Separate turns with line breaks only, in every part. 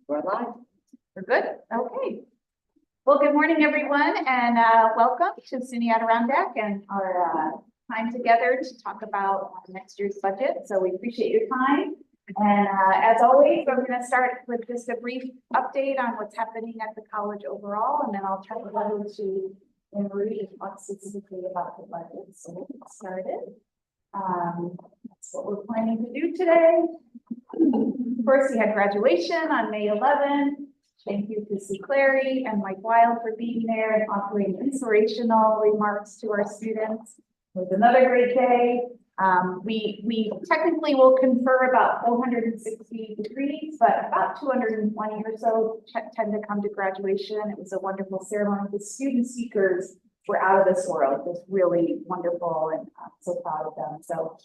We're live.
We're good? Okay. Well, good morning, everyone, and welcome to SUNY Adirondack and our time together to talk about next year's budget. So we appreciate your time. And as always, I'm going to start with just a brief update on what's happening at the college overall, and then I'll turn it over to Marie to talk specifically about the budget. So we'll get started. That's what we're planning to do today. First, we had graduation on May 11th. Thank you to Sue Clary and Mike Wild for being there and offering inspirational remarks to our students. It was another great day. We technically will confer about 460 degrees, but about 220 or so tend to come to graduation. It was a wonderful ceremony. The student speakers were out of this world. It was really wonderful, and I'm so proud of them. So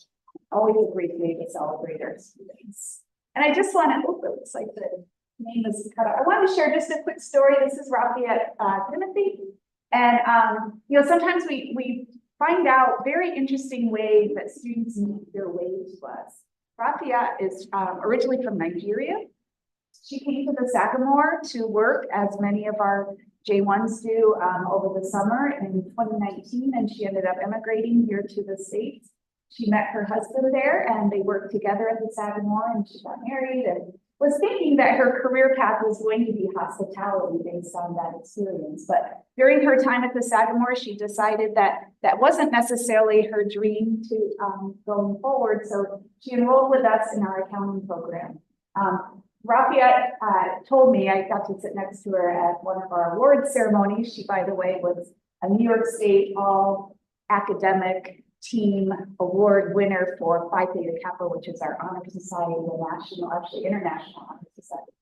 always a great day to celebrate our students. And I just want to, it looks like the name is cut out. I want to share just a quick story. This is Lafayette Timothy. And, sometimes we find out very interesting ways that students make their way to us. Lafayette is originally from Nigeria. She came to the Sagamore to work, as many of our J1s do, over the summer in 2019, and she ended up emigrating here to the States. She met her husband there and they worked together at the Sagamore, and she got married and was thinking that her career path was going to be hospitality based on that experience. But during her time at the Sagamore, she decided that that wasn't necessarily her dream to going forward. So she enrolled with us in our accounting program. Lafayette told me, I got to sit next to her at one of our award ceremonies. She, by the way, was a New York State all academic team award winner for Phi Theta Kappa, which is our honor society, the national, actually international honor society.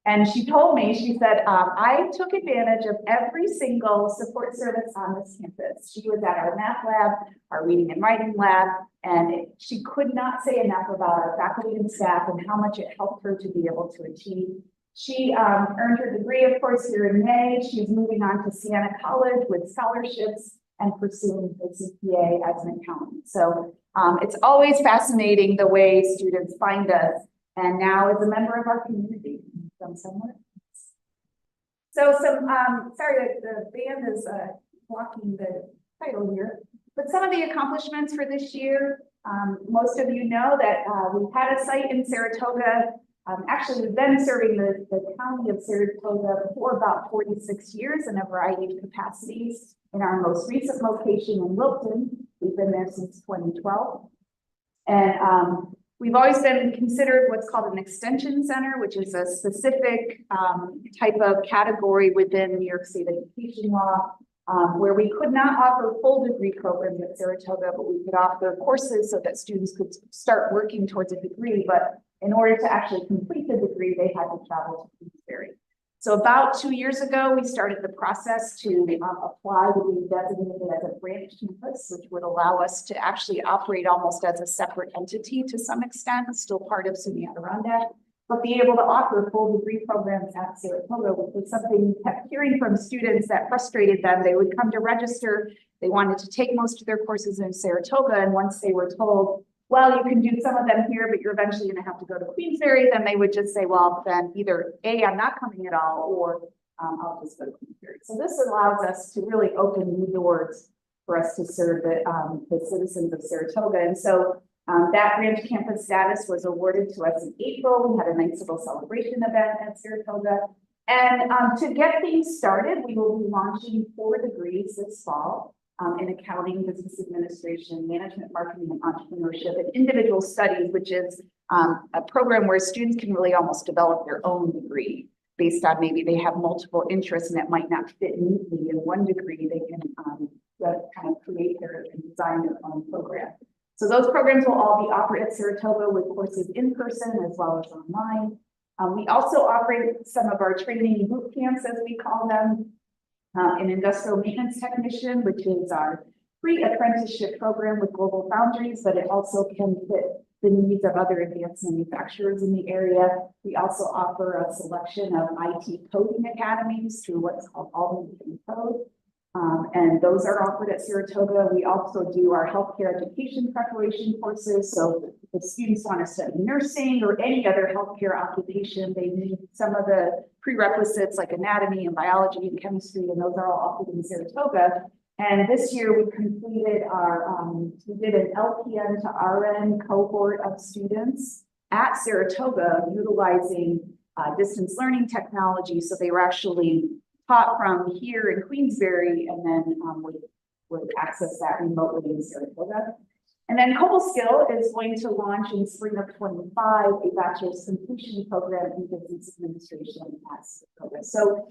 And she told me, she said, I took advantage of every single support service on this campus. She was at our math lab, our reading and writing lab, and she could not say enough about our faculty and staff and how much it helped her to be able to achieve. She earned her degree, of course, here in May. She's moving on to Siena College with scholarships and pursuing her CPA as an accountant. So it's always fascinating the way students find us, and now as a member of our community from somewhere. So sorry, the band is blocking the title here, but some of the accomplishments for this year, most of you know that we've had a site in Saratoga. Actually, we've been serving the county of Saratoga for about 46 years in a variety of capacities. In our most recent location in Wilton, we've been there since 2012. And we've always been considered what's called an extension center, which is a specific type of category within New York State education law, where we could not offer full degree programs at Saratoga, but we could offer courses so that students could start working towards a degree. But in order to actually complete the degree, they had to travel to Queensbury. So about 2 years ago, we started the process to apply to be designated as a branch campus, which would allow us to actually operate almost as a separate entity to some extent, still part of SUNY Adirondack, but be able to offer full degree programs at Saratoga, which was something we kept hearing from students that frustrated them. They would come to register, they wanted to take most of their courses in Saratoga, and once they were told, well, you can do some of them here, but you're eventually going to have to go to Queensbury, then they would just say, well, then either A, I'm not coming at all, or I'll just go to Queensbury. So this allows us to really open new doors for us to serve the citizens of Saratoga. And so that branch campus status was awarded to us in April. We had a nice little celebration event at Saratoga. And to get things started, we will be launching 4 degrees this fall. In accounting, business administration, management, marketing, and entrepreneurship, and individual studies, which is a program where students can really almost develop their own degree based on maybe they have multiple interests and it might not fit neatly in one degree. They can kind of create and design their own program. So those programs will all be offered at Saratoga with courses in person as well as online. We also operate some of our training boot camps, as we call them. An industrial maintenance technician, which is our free apprenticeship program with Global Foundries, but it also can fit the needs of other advanced manufacturers in the area. We also offer a selection of IT coding academies through what's called Albany Code. And those are offered at Saratoga. We also do our healthcare education preparation courses. So if students want to study nursing or any other healthcare occupation, they need some of the prerequisites like anatomy and biology and chemistry, and those are all offered in Saratoga. And this year we completed our, we did an LPN to RN cohort of students at Saratoga utilizing distance learning technology. So they were actually taught from here in Queensbury and then would access that remotely in Saratoga. And then Cobble Skill is going to launch in spring of 25 a bachelor's completion program in business administration at Saratoga. So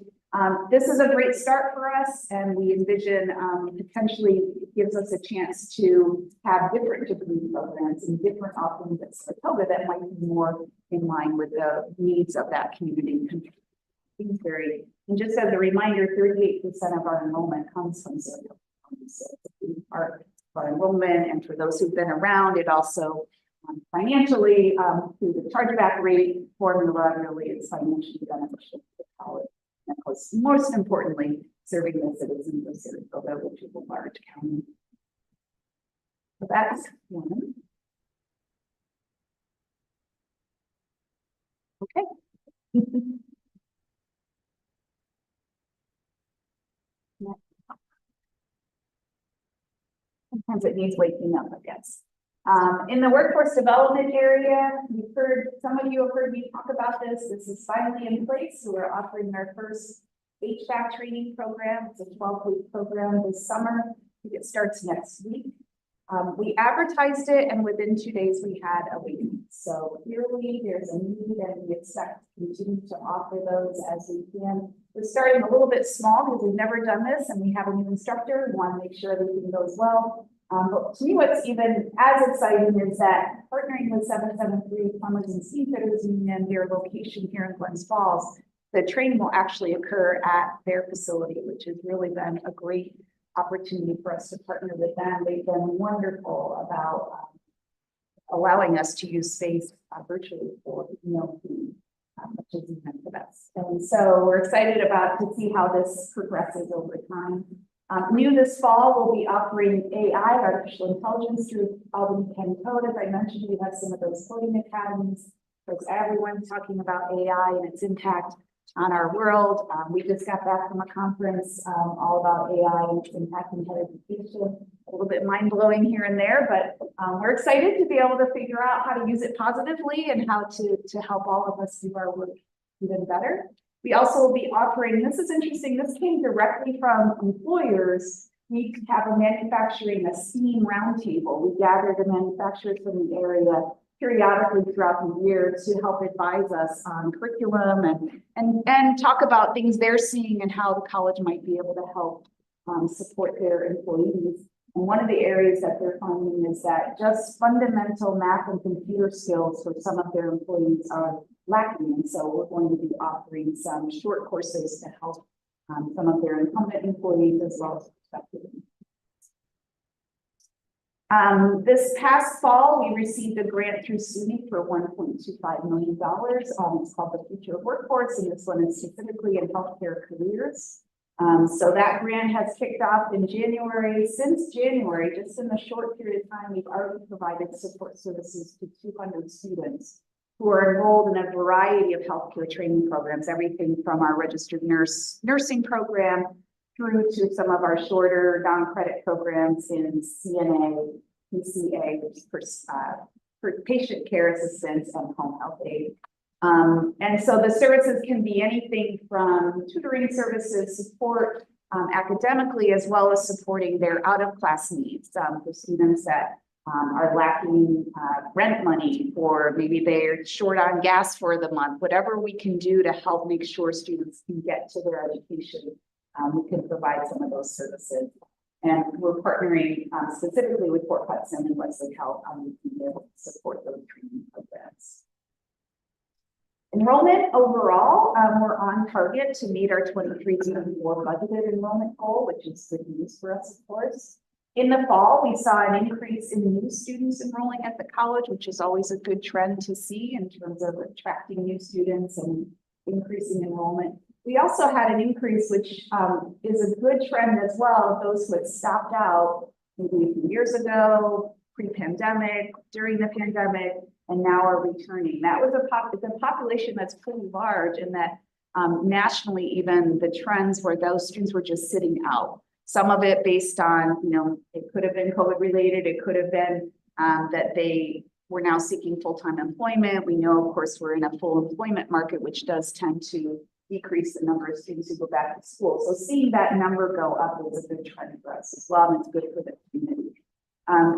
this is a great start for us, and we envision potentially it gives us a chance to have different degree programs and different offerings at Saratoga that might be more in line with the needs of that community. Queensbury. And just as a reminder, 38% of our enrollment comes from Saratoga. So it's part of our enrollment, and for those who've been around, it also financially through the chargeback rate formula really is financially beneficial to the college. And of course, most importantly, serving the citizens of Saratoga, which is a large county. So that's one. Okay. Sometimes it needs waking up, I guess. In the workforce development area, you've heard, some of you have heard me talk about this. This is finally in place. So we're offering our first HVAC training program. It's a 12-week program this summer. I think it starts next week. We advertised it, and within 2 days we had a waiting. So clearly there's a need, and we expect to continue to offer those as we can. We're starting a little bit small because we've never done this, and we have a new instructor. We want to make sure everything goes well. But to me, what's even as exciting is that partnering with 773 Plumbers and Steamfitters Union, their location here in Glens Falls, the training will actually occur at their facility, which has really been a great opportunity for us to partner with them. They've been wonderful about allowing us to use space virtually for no fee, which is even the best. And so we're excited about to see how this progresses over time. New this fall, we'll be offering AI, artificial intelligence, through Albany Penn Code. As I mentioned, we have some of those coding academies. Because everyone's talking about AI and its impact on our world. We just got back from a conference all about AI and its impact in higher education. A little bit mind-blowing here and there, but we're excited to be able to figure out how to use it positively and how to help all of us do our work even better. We also will be offering, this is interesting, this came directly from employers. We have a manufacturing, a STEAM roundtable. We gather the manufacturers from the area periodically throughout the year to help advise us on curriculum and talk about things they're seeing and how the college might be able to help support their employees. And one of the areas that they're finding is that just fundamental math and computer skills for some of their employees are lacking. And so we're going to be offering some short courses to help some of their incumbent employees as well as prospective. This past fall, we received a grant through SUNY for $1.25 million. It's called the Future of Workforce, and this one is specifically in healthcare careers. So that grant has kicked off in January. Since January, just in a short period of time, we've already provided support services to 200 students who are enrolled in a variety of healthcare training programs, everything from our registered nursing program through to some of our shorter non-credit programs in CNA, PCA, which is for patient care assistance and home health aid. And so the services can be anything from tutoring services, support academically, as well as supporting their out-of-class needs for students that are lacking rent money, or maybe they're short on gas for the month. Whatever we can do to help make sure students can get to their education, we can provide some of those services. And we're partnering specifically with Port Hudson and Wesley Health on being able to support those training programs. Enrollment overall, we're on target to meet our 23-24 budgeted enrollment goal, which is good news for us, of course. In the fall, we saw an increase in new students enrolling at the college, which is always a good trend to see in terms of attracting new students and increasing enrollment. We also had an increase, which is a good trend as well, of those who had stopped out maybe a few years ago, pre-pandemic, during the pandemic, and now are returning. That was the population that's pretty large, and that nationally, even the trends where those students were just sitting out. Some of it based on, it could have been COVID related. It could have been that they were now seeking full-time employment. We know, of course, we're in a full employment market, which does tend to decrease the number of students who go back to school. So seeing that number go up is a good trend for us as well, and it's good for the community.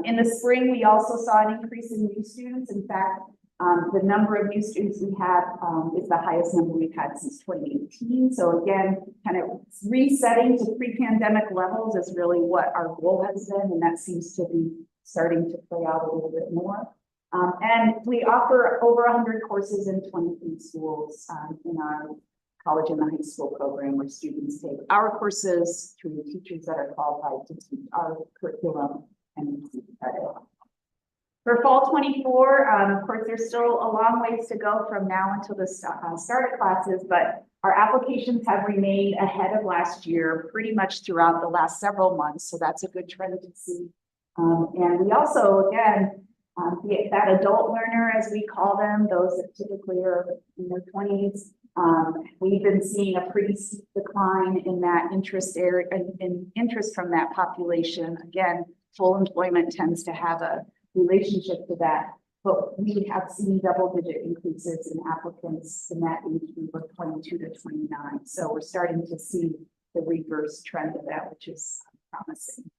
In the spring, we also saw an increase in new students. In fact, the number of new students we have is the highest number we've had since 2018. So again, kind of resetting to pre-pandemic levels is really what our goal has been, and that seems to be starting to play out a little bit more. And we offer over 100 courses in 23 schools in our college and the high school program, where students take our courses through teachers that are qualified to teach our curriculum and credit. For fall 24, of course, there's still a long ways to go from now until the start of classes, but our applications have remained ahead of last year pretty much throughout the last several months. So that's a good trend to see. And we also, again, that adult learner, as we call them, those that typically are in their 20s, we've been seeing a pretty steep decline in that interest area and interest from that population. Again, full employment tends to have a relationship to that, but we have seen double-digit increases in applicants in that age group of 22 to 29. So we're starting to see the reverse trend of that, which is promising.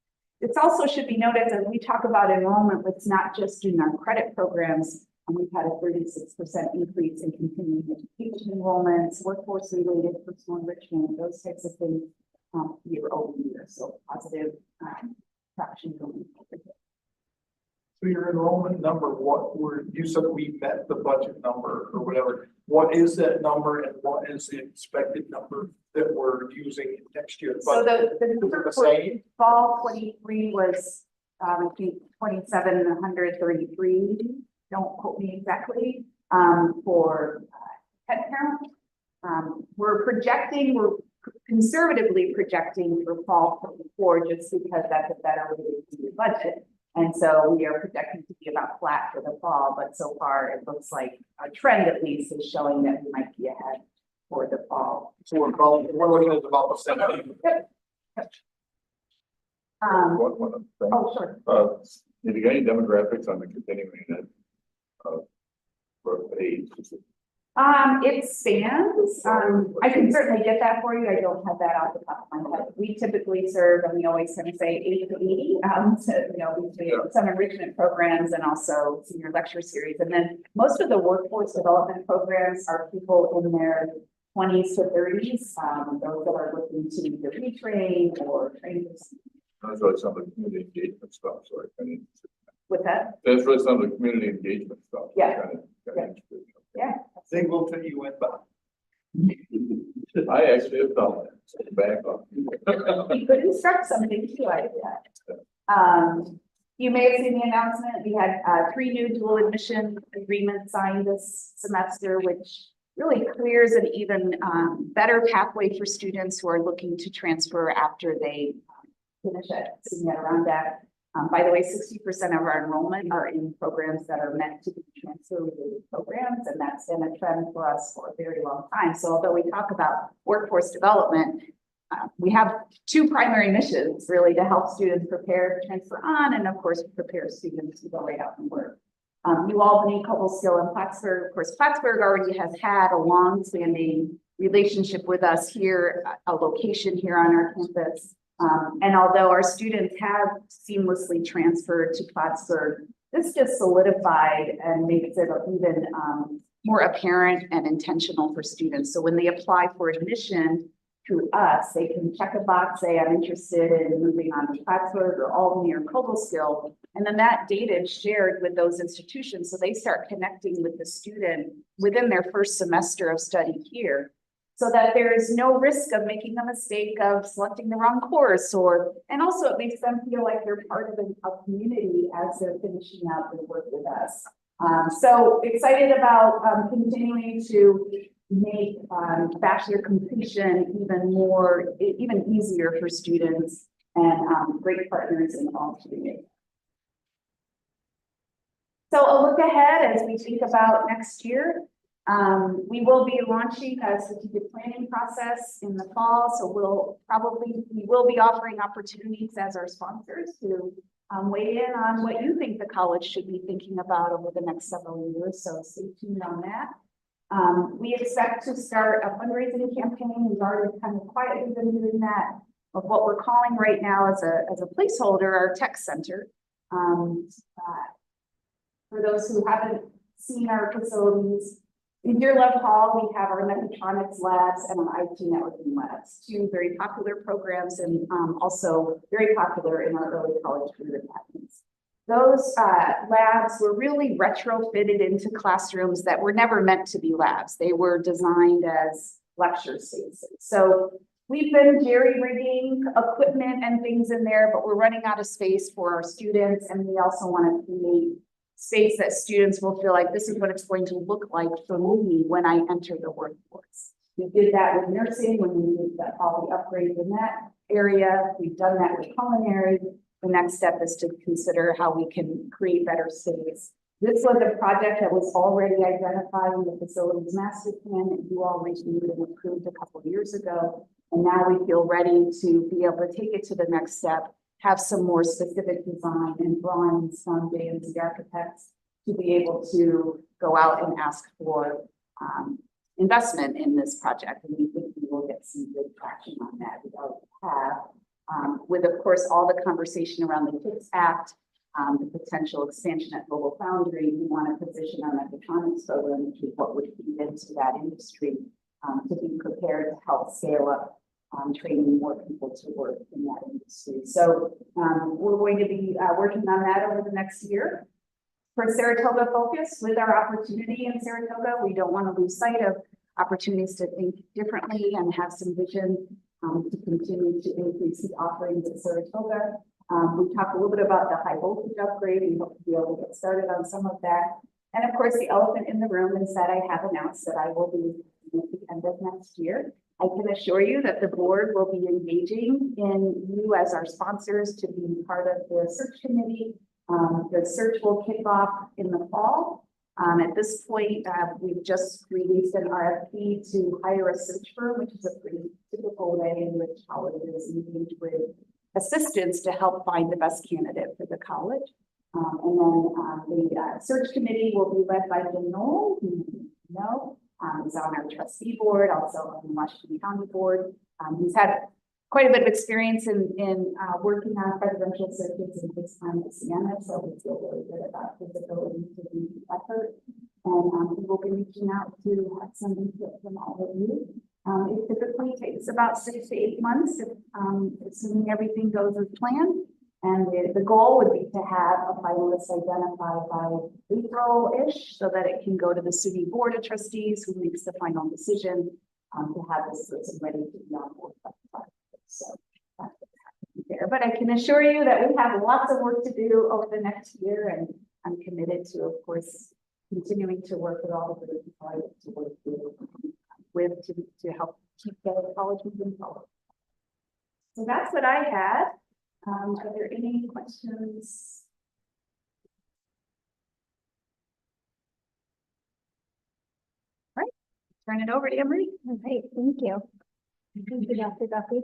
It also should be noted that we talk about enrollment, it's not just in our credit programs. We've had a 36% increase in continuing education enrollments, workforce-related personal enrichment, those types of things year over year. So positive traction going forward.
So your enrollment number, you said we met the budget number or whatever. What is that number, and what is the expected number that we're using next year?
So the number for fall 23 was I think 2,733. Don't quote me exactly for headcount. We're conservatively projecting for fall 24, just because that's a better way to do your budget. And so we are projecting to be about flat for the fall, but so far it looks like a trend at least is showing that we might be ahead for the fall.
So we're looking at about the same thing.
Yep.
One other thing.
Oh, sure.
Have you got any demographics on the continuing ed growth age?
It spans. I can certainly get that for you. I don't have that off the top of my head. We typically serve, and we always kind of say 80 to 80. Between some enrichment programs and also senior lecture series. And then most of the workforce development programs are people in their 20s to 30s. Those that are looking to either retrain or train.
That's really some of the community engagement stuff. So
With that?
That's really some of the community engagement stuff.
Yeah. Yeah.
I think we'll fit you in, but
I actually have done that. Back up.
You could instruct something too, I did that. You may have seen the announcement. We had 3 new dual admission agreements signed this semester, which really clears an even better pathway for students who are looking to transfer after they finish at Senior Adirondack. By the way, 60% of our enrollment are in programs that are meant to be transfer-related programs, and that's been a trend for us for a very long time. So although we talk about workforce development, we have 2 primary missions really to help students prepare to transfer on, and of course, prepare students to go right out and work. New Albany, Cobleskill, and Plattsburgh. Of course, Plattsburgh already has had a long-standing relationship with us here, a location here on our campus. And although our students have seamlessly transferred to Plattsburgh, this just solidified and makes it even more apparent and intentional for students. So when they apply for admission through us, they can check a box, say, I'm interested in moving on to Plattsburgh or Albany or Cobleskill. And then that data is shared with those institutions. So they start connecting with the student within their first semester of study here, so that there is no risk of making the mistake of selecting the wrong course, and also it makes them feel like they're part of a community as they're finishing out their work with us. So excited about continuing to make bachelor completion even easier for students and great partners in all three. So a look ahead as we think about next year. We will be launching a strategic planning process in the fall, so we will be offering opportunities as our sponsors to weigh in on what you think the college should be thinking about over the next several years. So stay tuned on that. We expect to start a fundraising campaign. We've already kind of quietly been doing that of what we're calling right now as a placeholder, our tech center. For those who haven't seen our facilities, in Dear Love Hall, we have our mechatronics labs and our IT networking labs, two very popular programs and also very popular in our early college career academies. Those labs were really retrofitted into classrooms that were never meant to be labs. They were designed as lecture spaces. So we've been jerry-rigging equipment and things in there, but we're running out of space for our students, and we also want to create space that students will feel like this is what it's going to look like for me when I enter the workforce. We did that with nursing when we did all the upgrades in that area. We've done that with culinary. The next step is to consider how we can create better space. This was a project that was already identified in the facilities master plan that you all reviewed and approved a couple of years ago. And now we feel ready to be able to take it to the next step, have some more specific design and drawings from the architects to be able to go out and ask for investment in this project. And we think we will get some good traction on that. We already have, with of course, all the conversation around the KIPS Act, the potential expansion at Global Foundry. We want to position our mechatronics program, which is what would feed into that industry, to be prepared to help scale up training more people to work in that industry. So we're going to be working on that over the next year. For Saratoga Focus, with our opportunity in Saratoga, we don't want to lose sight of opportunities to think differently and have some vision to continue to increase the offerings at Saratoga. We talked a little bit about the high voltage upgrade. We hope to be able to get started on some of that. And of course, the elephant in the room is that I have announced that I will be at the end of next year. I can assure you that the board will be engaging in you as our sponsors to be part of the search committee. The search will kick off in the fall. At this point, we've just released an RFP to hire a search firm, which is a pretty typical way in which colleges engage with assistants to help find the best candidate for the college. And then the search committee will be led by Jim Knoll, who you know. He's on our trustee board, also on the Washington County board. He's had quite a bit of experience in working on presidential searches in his time at Siena, so we feel really good about his ability to lead the effort. And we will be reaching out to have some input from all of you. It typically takes about 6 to 8 months, assuming everything goes as planned. And the goal would be to have a finalist identified by April-ish so that it can go to the city board of trustees who makes the final decision to have this person ready to be on board. So that's what's happening there. But I can assure you that we have lots of work to do over the next year, and I'm committed to, of course, continuing to work with all of the people to work with to help keep the college moving forward. So that's what I had. Are there any questions? All right, turn it over to Emery.
All right, thank you. Thank you, Dr. Duffy.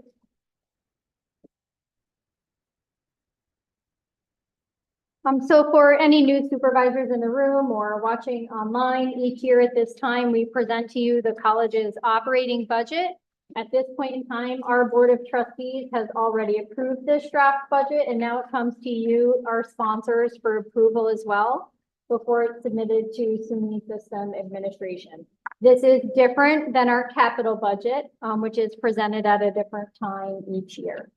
So for any new supervisors in the room or watching online, each year at this time, we present to you the college's operating budget. At this point in time, our Board of Trustees has already approved this draft budget, and now it comes to you, our sponsors, for approval as well before it's submitted to SUNY System Administration. This is different than our capital budget, which is presented at a different time each year.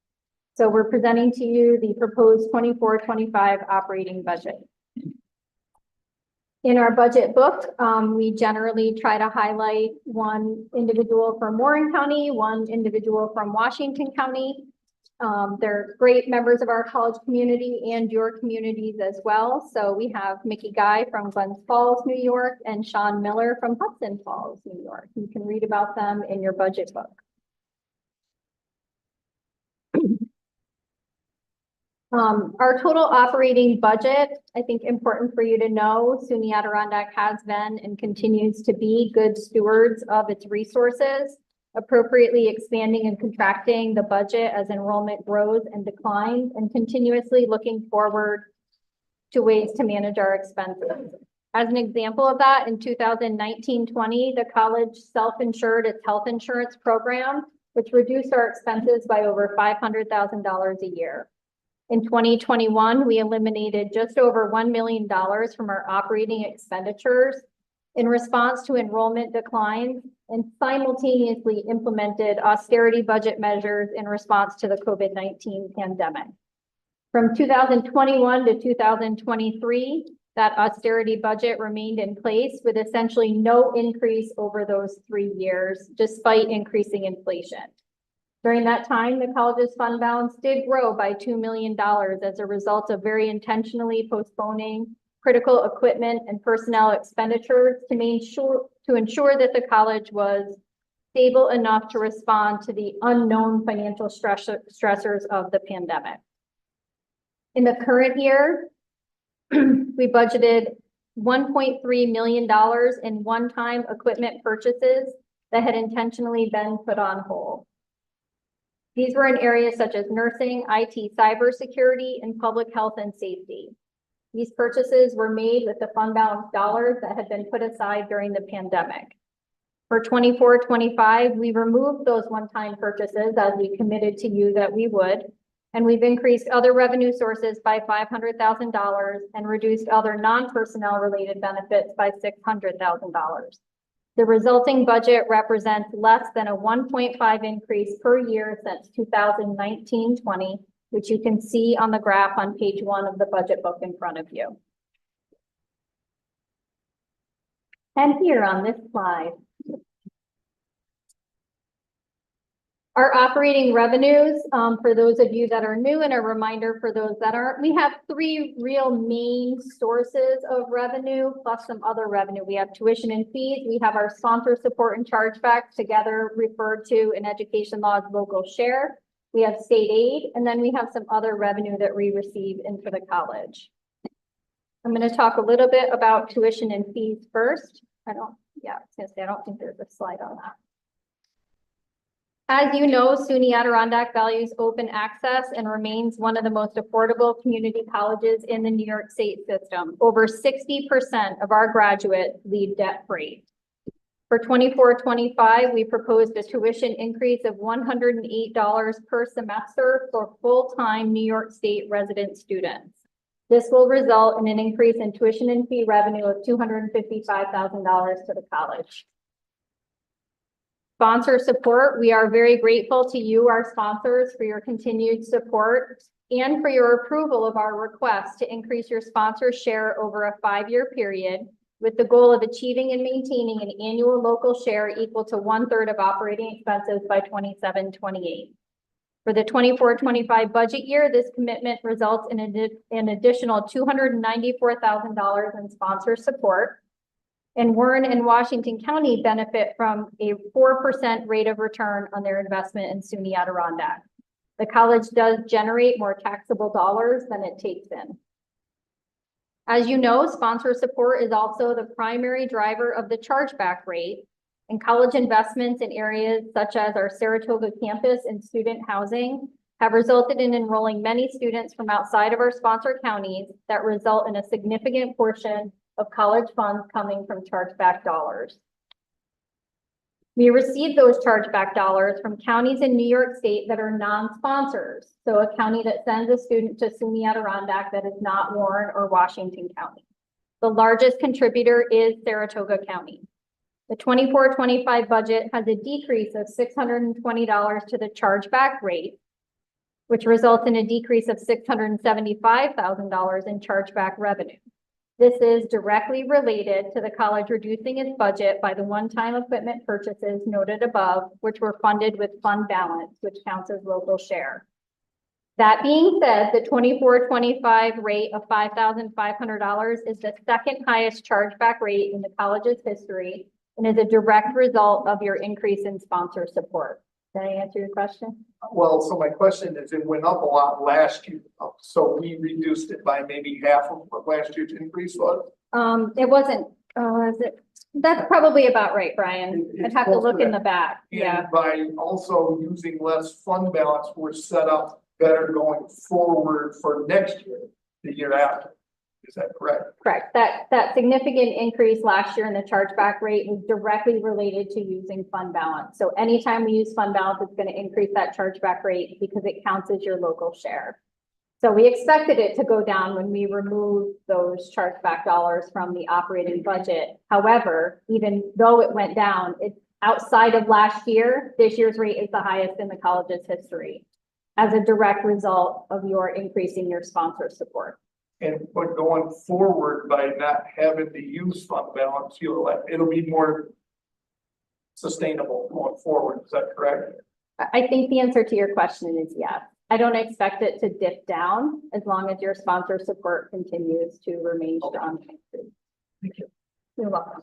So we're presenting to you the proposed 24-25 operating budget. In our budget book, we generally try to highlight one individual from Warren County, one individual from Washington County. They're great members of our college community and your communities as well. So we have Mickey Guy from Glens Falls, New York, and Sean Miller from Hudson Falls, New York. You can read about them in your budget book. Our total operating budget, I think important for you to know, SUNY Adirondack has been and continues to be good stewards of its resources, appropriately expanding and contracting the budget as enrollment grows and declines, and continuously looking forward to ways to manage our expenses. As an example of that, in 2019-20, the college self-insured its health insurance program, which reduced our expenses by over $500,000 a year. In 2021, we eliminated just over $1 million from our operating expenditures in response to enrollment declines and simultaneously implemented austerity budget measures in response to the COVID-19 pandemic. From 2021 to 2023, that austerity budget remained in place with essentially no increase over those 3 years, despite increasing inflation. During that time, the college's fund balance did grow by $2 million as a result of very intentionally postponing critical equipment and personnel expenditures to ensure that the college was stable enough to respond to the unknown financial stressors of the pandemic. In the current year, we budgeted $1.3 million in one-time equipment purchases that had intentionally been put on hold. These were in areas such as nursing, IT, cybersecurity, and public health and safety. These purchases were made with the fund balance dollars that had been put aside during the pandemic. For 24-25, we removed those one-time purchases as we committed to you that we would, and we've increased other revenue sources by $500,000 and reduced other non-personnel related benefits by $600,000. The resulting budget represents less than a 1.5 increase per year since 2019-20, which you can see on the graph on page 1 of the budget book in front of you. And here on this slide, our operating revenues, for those of you that are new, and a reminder for those that aren't, we have 3 real main sources of revenue plus some other revenue. We have tuition and fees, we have our sponsor support and chargebacks, together referred to in education law as local share. We have state aid, and then we have some other revenue that we receive into the college. I'm going to talk a little bit about tuition and fees first. I don't think there's a slide on that. As you know, SUNY Adirondack values open access and remains one of the most affordable community colleges in the New York State system. Over 60% of our graduates leave debt-free. For 24-25, we proposed a tuition increase of $108 per semester for full-time New York State resident students. This will result in an increase in tuition and fee revenue of $255,000 to the college. Sponsor support, we are very grateful to you, our sponsors, for your continued support and for your approval of our request to increase your sponsor share over a 5-year period with the goal of achieving and maintaining an annual local share equal to 1/3 of operating expenses by 27-28. For the 24-25 budget year, this commitment results in an additional $294,000 in sponsor support. And Warren and Washington County benefit from a 4% rate of return on their investment in SUNY Adirondack. The college does generate more taxable dollars than it takes in. As you know, sponsor support is also the primary driver of the chargeback rate, and college investments in areas such as our Saratoga campus and student housing have resulted in enrolling many students from outside of our sponsor counties that result in a significant portion of college funds coming from chargeback dollars. We receive those chargeback dollars from counties in New York State that are non-sponsors. So a county that sends a student to SUNY Adirondack that is not Warren or Washington County. The largest contributor is Saratoga County. The 24-25 budget has a decrease of $620 to the chargeback rate, which results in a decrease of $675,000 in chargeback revenue. This is directly related to the college reducing its budget by the one-time equipment purchases noted above, which were funded with fund balance, which counts as local share. That being said, the 24-25 rate of $5,500 is the second highest chargeback rate in the college's history and is a direct result of your increase in sponsor support. Did I answer your question?
Well, so my question is, it went up a lot last year, so we reduced it by maybe half of what last year's increase was?
It wasn't, is it? That's probably about right, Brian.
It's
I'd have to
close to
look in
that.
the back. Yeah.
And by also using less fund balance, we're set up better going forward for next year, the year after. Is that correct?
Correct. That significant increase last year in the chargeback rate was directly related to using fund balance. So anytime we use fund balance, it's going to increase that chargeback rate because it counts as your local share. So we expected it to go down when we removed those chargeback dollars from the operating budget. However, even though it went down, it's outside of last year, this year's rate is the highest in the college's history as a direct result of your increasing your sponsor support.
And but going forward, by not having to use fund balance, it'll be more sustainable going forward. Is that correct?
I think the answer to your question is yes. I don't expect it to dip down as long as your sponsor support continues to remain strong.
Thank you.
You're welcome.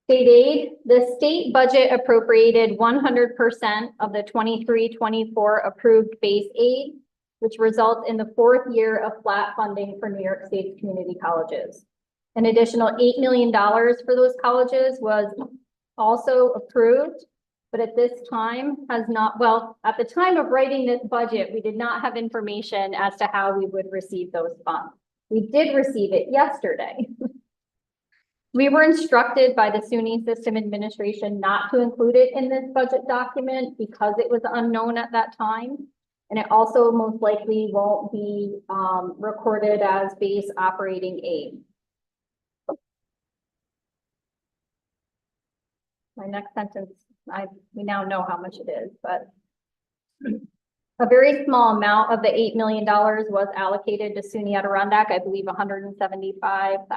State aid, the state budget appropriated 100% of the 23-24 approved base aid, which results in the fourth year of flat funding for New York State's community colleges. An additional $8 million for those colleges was also approved, but at this time has not, well, at the time of writing this budget, we did not have information as to how we would receive those funds. We did receive it yesterday. We were instructed by the SUNY system administration not to include it in this budget document because it was unknown at that time. And it also most likely won't be recorded as base operating aid. My next sentence, we now know how much it is, but a very small amount of the $8 million was allocated to SUNY Adirondack. I believe $175,000.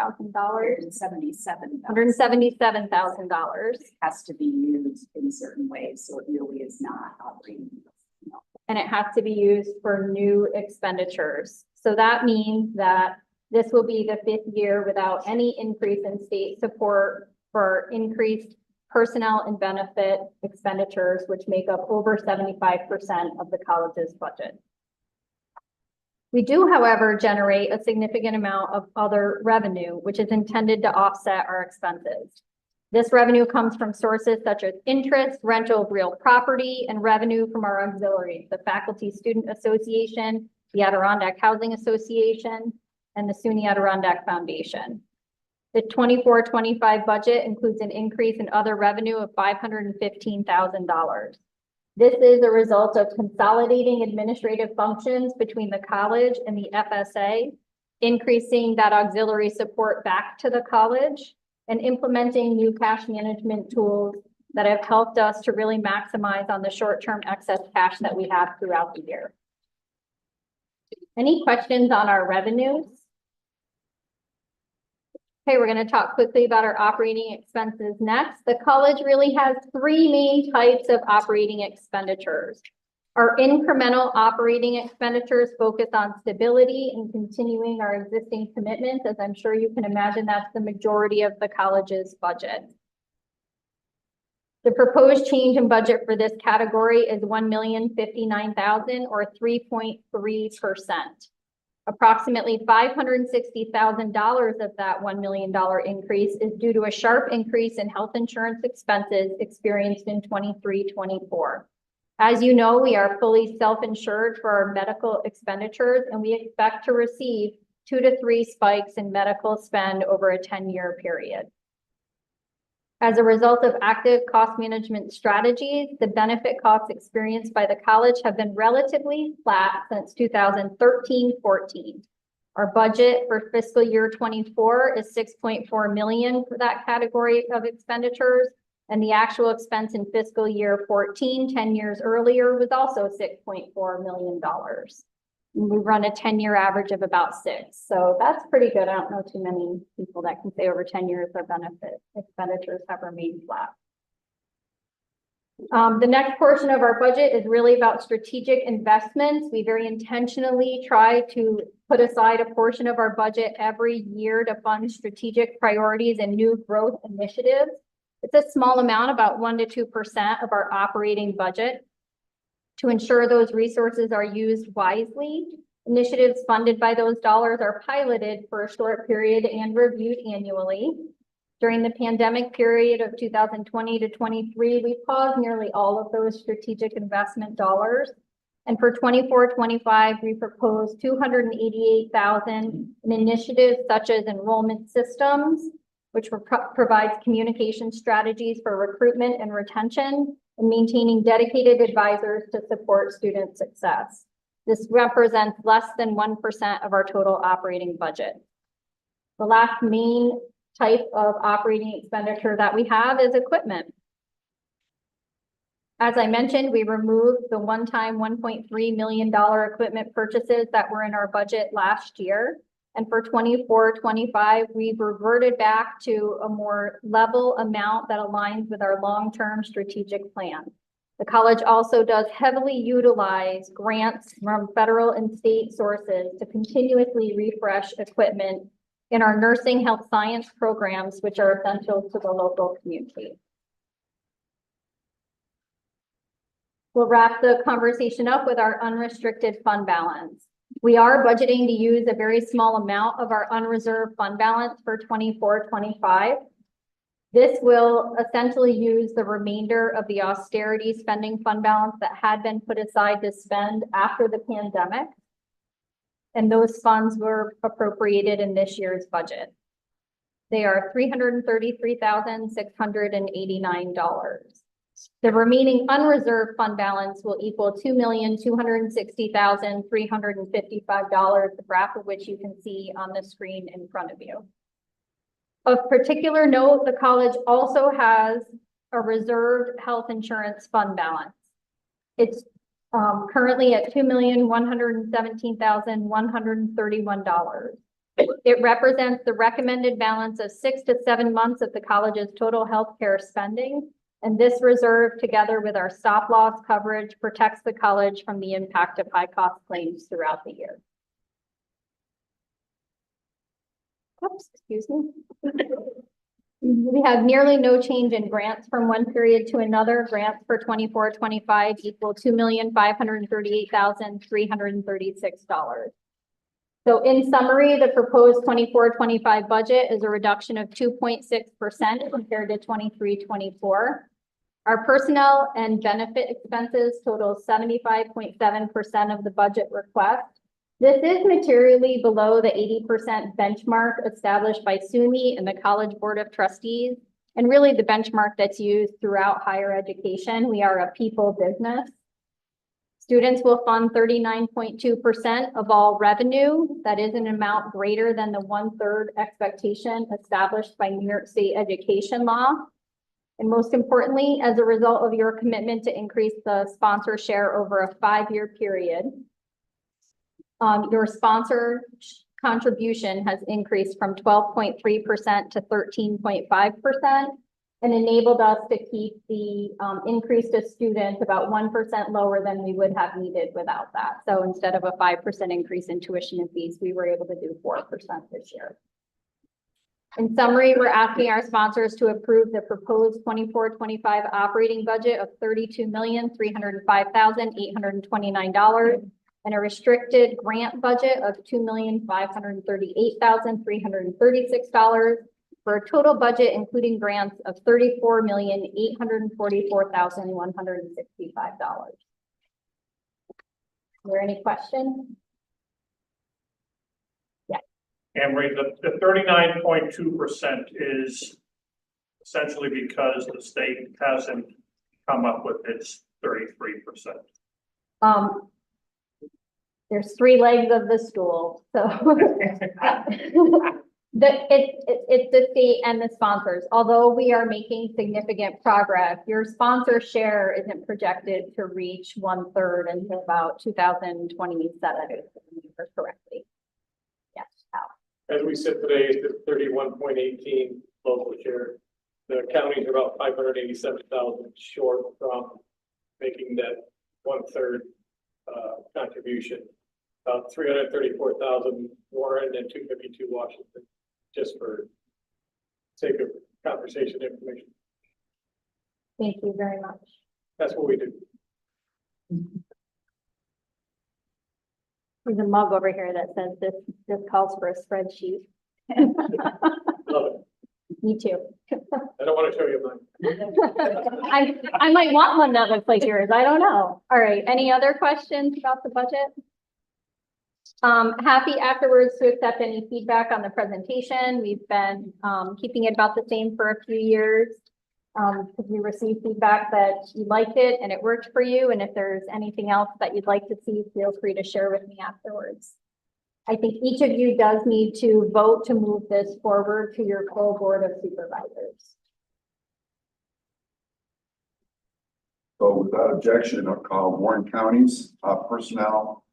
$177,000.
Has to be used in certain ways, so it really is not operating.
And it has to be used for new expenditures. So that means that this will be the fifth year without any increase in state support for increased personnel and benefit expenditures, which make up over 75% of the college's budget. We do, however, generate a significant amount of other revenue, which is intended to offset our expenses. This revenue comes from sources such as interest, rental of real property, and revenue from our auxiliaries, the Faculty Student Association, the Adirondack Housing Association, and the SUNY Adirondack Foundation. The 24-25 budget includes an increase in other revenue of $515,000. This is a result of consolidating administrative functions between the college and the FSA, increasing that auxiliary support back to the college, and implementing new cash management tools that have helped us to really maximize on the short-term excess cash that we have throughout the year. Any questions on our revenues? Okay, we're going to talk quickly about our operating expenses next. The college really has three main types of operating expenditures. Our incremental operating expenditures focus on stability and continuing our existing commitments. As I'm sure you can imagine, that's the majority of the college's budget. The proposed change in budget for this category is $1,059,000 or 3.3%. Approximately $560,000 of that $1 million increase is due to a sharp increase in health insurance expenses experienced in 23-24. As you know, we are fully self-insured for our medical expenditures, and we expect to receive 2 to 3 spikes in medical spend over a 10-year period. As a result of active cost management strategies, the benefit costs experienced by the college have been relatively flat since 2013-14. Our budget for fiscal year 24 is $6.4 million for that category of expenditures, and the actual expense in fiscal year 14, 10 years earlier, was also $6.4 million. We run a 10-year average of about 6. So that's pretty good. I don't know too many people that can say over 10 years their benefit expenditures have remained flat. The next portion of our budget is really about strategic investments. We very intentionally try to put aside a portion of our budget every year to fund strategic priorities and new growth initiatives. It's a small amount, about 1 to 2% of our operating budget. To ensure those resources are used wisely, initiatives funded by those dollars are piloted for a short period and reviewed annually. During the pandemic period of 2020 to 23, we paused nearly all of those strategic investment dollars. And for 24-25, we proposed $288,000 in initiatives such as enrollment systems, which provides communication strategies for recruitment and retention, and maintaining dedicated advisors to support student success. This represents less than 1% of our total operating budget. The last main type of operating expenditure that we have is equipment. As I mentioned, we removed the one-time $1.3 million equipment purchases that were in our budget last year. And for 24-25, we've reverted back to a more level amount that aligns with our long-term strategic plan. The college also does heavily utilize grants from federal and state sources to continuously refresh equipment in our nursing health science programs, which are essential to the local community. We'll wrap the conversation up with our unrestricted fund balance. We are budgeting to use a very small amount of our unreserved fund balance for 24-25. This will essentially use the remainder of the austerity spending fund balance that had been put aside to spend after the pandemic. And those funds were appropriated in this year's budget. They are $333,689. The remaining unreserved fund balance will equal $2,260,355, the graph of which you can see on the screen in front of you. Of particular note, the college also has a reserved health insurance fund balance. It's currently at $2,117,131. It represents the recommended balance of 6 to 7 months of the college's total healthcare spending. And this reserve, together with our stop loss coverage, protects the college from the impact of high cost claims throughout the year. Oops, excuse me. We have nearly no change in grants from one period to another. Grants for 24-25 equal $2,538,336. So in summary, the proposed 24-25 budget is a reduction of 2.6% compared to 23-24. Our personnel and benefit expenses total 75.7% of the budget request. This is materially below the 80% benchmark established by SUNY and the College Board of Trustees, and really the benchmark that's used throughout higher education. We are a people business. Students will fund 39.2% of all revenue. That is an amount greater than the 1/3 expectation established by New York State education law. And most importantly, as a result of your commitment to increase the sponsor share over a 5-year period, your sponsor contribution has increased from 12.3% to 13.5% and enabled us to keep the increase to students about 1% lower than we would have needed without that. So instead of a 5% increase in tuition and fees, we were able to do 4% this year. In summary, we're asking our sponsors to approve the proposed 24-25 operating budget of $32,305,829 and a restricted grant budget of $2,538,336 for a total budget, including grants, of $34,844,165. Are there any questions?
Emery, the 39.2% is essentially because the state hasn't come up with its 33%.
There's 3 legs of the stool, so it's the state and the sponsors. Although we are making significant progress, your sponsor share isn't projected to reach 1/3 until about 2027, if I remember correctly. Yes, Al.
As we sit today, it's 31.18 local share.
The counties are about 587,000 short from making that 1/3 contribution. About 334,000 Warren and 252 Washington, just for sake of conversation information.
Thank you very much.
That's what we do.
There's a mug over here that says this calls for a spreadsheet.
Love it.
Me too.
I don't want to show you mine.
I might want one that looks like yours. I don't know. All right. Any other questions about the budget? Happy afterwards to accept any feedback on the presentation. We've been keeping it about the same for a few years. Because we received feedback that you liked it and it worked for you. And if there's anything else that you'd like to see, feel free to share with me afterwards. I think each of you does need to vote to move this forward to your full board of supervisors.
So without objection, I'll call Warren County's Personnel,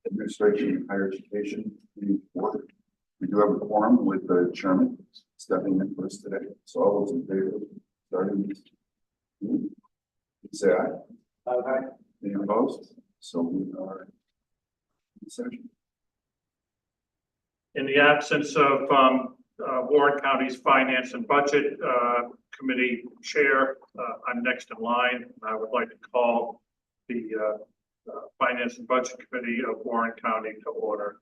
Administration, and Higher Education meeting to order. We do have a quorum with the chairman stepping in for us today. So all those in favor, starting. Say aye. Aye. Any opposed? So we are in session.
In the absence of Warren County's Finance and Budget Committee Chair, I'm next in line. I would like to call the Finance and Budget Committee of Warren County to order.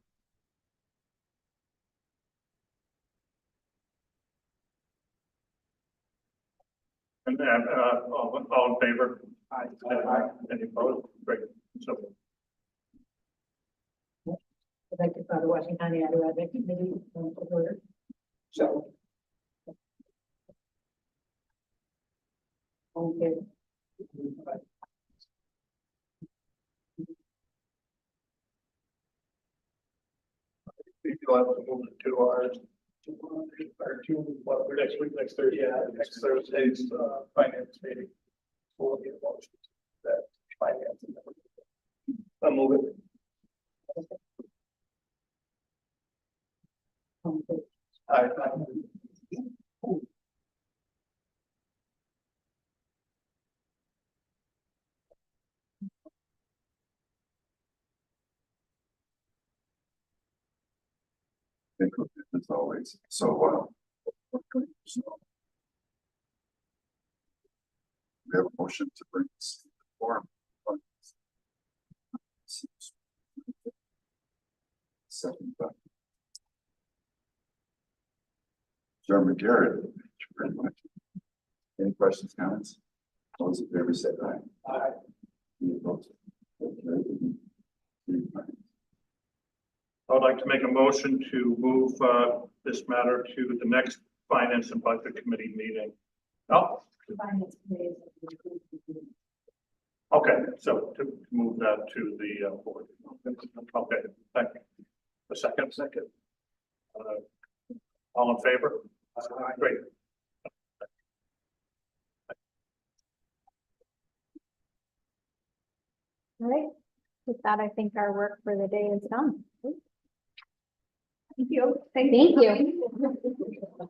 And all in favor? Aye. Any opposed? Great. So
I'd like to call the Washington County Adirondack Committee to order.
So,
Okay.
you'll have to move it to our
Next week, next Thursday.
Yeah, next Thursday's finance meeting. We'll get a motion to that finance. I'll move it. Aye.
Think of it as always. So, so we have a motion to bring this to the forum. Second, John McGarrett, thank you very much. Any questions, comments? All those in favor say aye.
Aye.
Any opposed? Okay.
I would like to make a motion to move this matter to the next Finance and Budget Committee meeting. Oh,
Finance committee.
okay, so to move that to the board. Okay, thank you. A second. All in favor? Great.
All right. With that, I think our work for the day is done.
Thank you.
Thank you.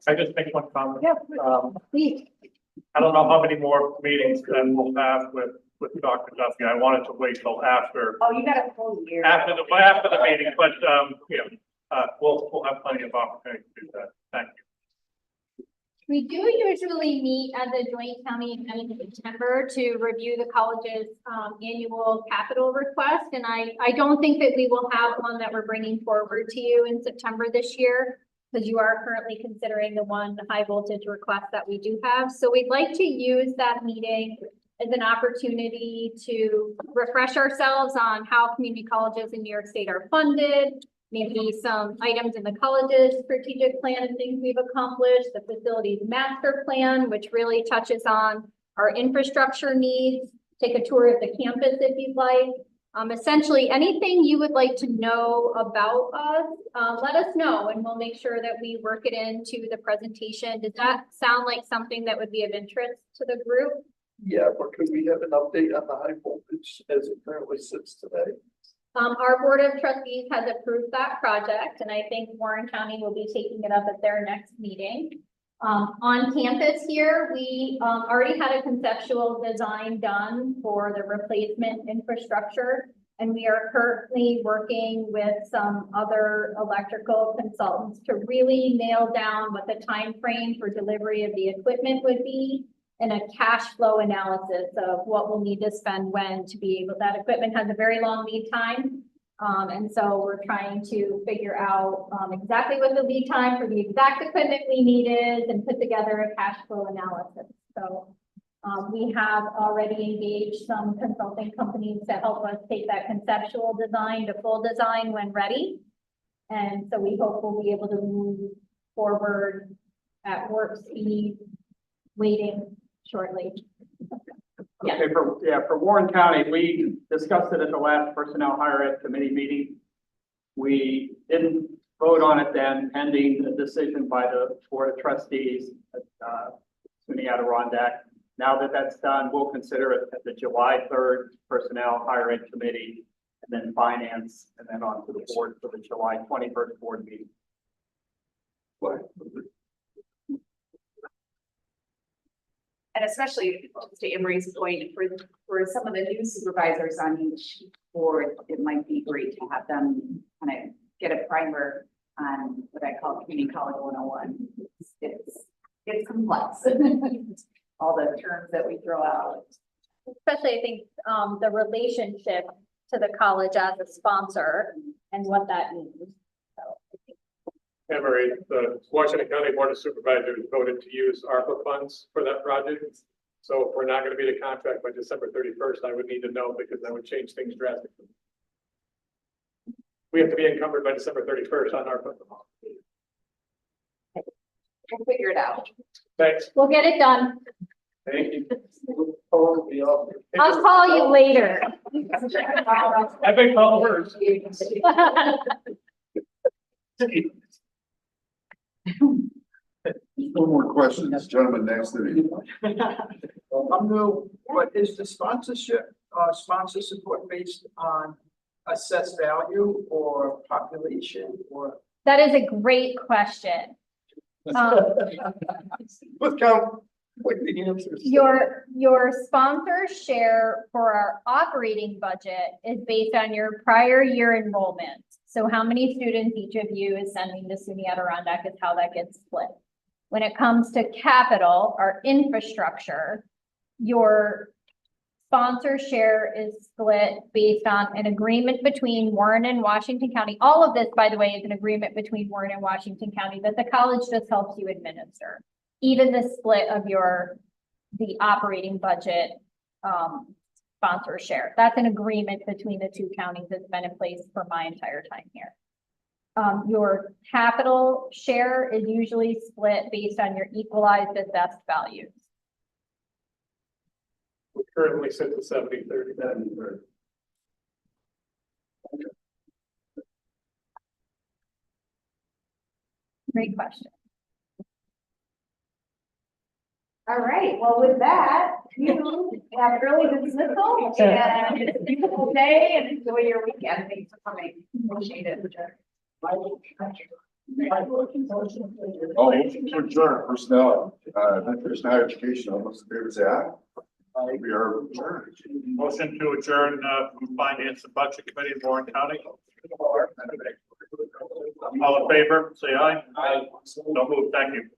I just make one comment.
Yep. Please.
I don't know how many more meetings we'll have with Dr. Duffy. I wanted to wait till after
Oh, you got a whole year.
the meeting, but we'll have plenty of opportunity to do that. Thank you.
We do usually meet as a joint county event in September to review the college's annual capital request. And I don't think that we will have one that we're bringing forward to you in September this year, because you are currently considering the one high voltage request that we do have. So we'd like to use that meeting as an opportunity to refresh ourselves on how community colleges in New York State are funded, maybe some items in the college's strategic plan and things we've accomplished, the facilities master plan, which really touches on our infrastructure needs. Take a tour of the campus if you'd like. Essentially, anything you would like to know about us, let us know and we'll make sure that we work it into the presentation. Does that sound like something that would be of interest to the group?
Yeah, but could we have an update on the high voltage as it currently sits today?
Our Board of Trustees has approved that project, and I think Warren County will be taking it up at their next meeting. On campus here, we already had a conceptual design done for the replacement infrastructure. And we are currently working with some other electrical consultants to really nail down what the time frame for delivery of the equipment would be and a cash flow analysis of what we'll need to spend when to be able, that equipment has a very long lead time. And so we're trying to figure out exactly what the lead time for the exact equipment we need is and put together a cash flow analysis. So we have already engaged some consulting companies to help us take that conceptual design to full design when ready. And so we hope we'll be able to move forward at warp speed, waiting shortly. Yeah.
Okay, for Warren County, we discussed it at the last personnel hire ed committee meeting. We didn't vote on it then, pending the decision by the Board of Trustees at SUNY Adirondack. Now that that's done, we'll consider it at the July 3rd personnel hire ed committee, and then finance, and then on to the board for the July 21st board meeting.
And especially to Emery's point, for some of the new supervisors on each board, it might be great to have them kind of get a primer on what I call community college 101. It's complex. All the terms that we throw out.
Especially, I think, the relationship to the college as a sponsor and what that means. So,
Emery, the Washington County Board of Supervisors voted to use ARPA funds for that project. So if we're not going to be the contract by December 31st, I would need to know, because that would change things drastically. We have to be encumbered by December 31st on ARPA.
We'll figure it out.
Thanks.
we'll get it done.
Thank you.
I'll call you later.
I've been called worse.
No more questions, gentlemen, next to me.
I'm new, but is the sponsorship, sponsor support based on assessed value or population or?
That is a great question.
Let's count. Quick the answers.
Your sponsor share for our operating budget is based on your prior year enrollment. So how many students each of you is sending to SUNY Adirondack is how that gets split. When it comes to capital, our infrastructure, your sponsor share is split based on an agreement between Warren and Washington County. All of this, by the way, is an agreement between Warren and Washington County that the college just helps you administer. Even the split of the operating budget sponsor share. That's an agreement between the two counties that's been in place for my entire time here. Your capital share is usually split based on your equalized assessed values.
We currently sit at 70-30.
Great question.
All right, well, with that, you have early dismissal and it's a beautiful day and enjoy your weekend. Thanks for coming. Appreciate it.
Oh, motion to adjourn personnel, personnel higher education, all those in favor say aye. We are adjourned.
Motion to adjourn, from Finance and Budget Committee in Warren County. All in favor, say aye. Aye. No move, thank you.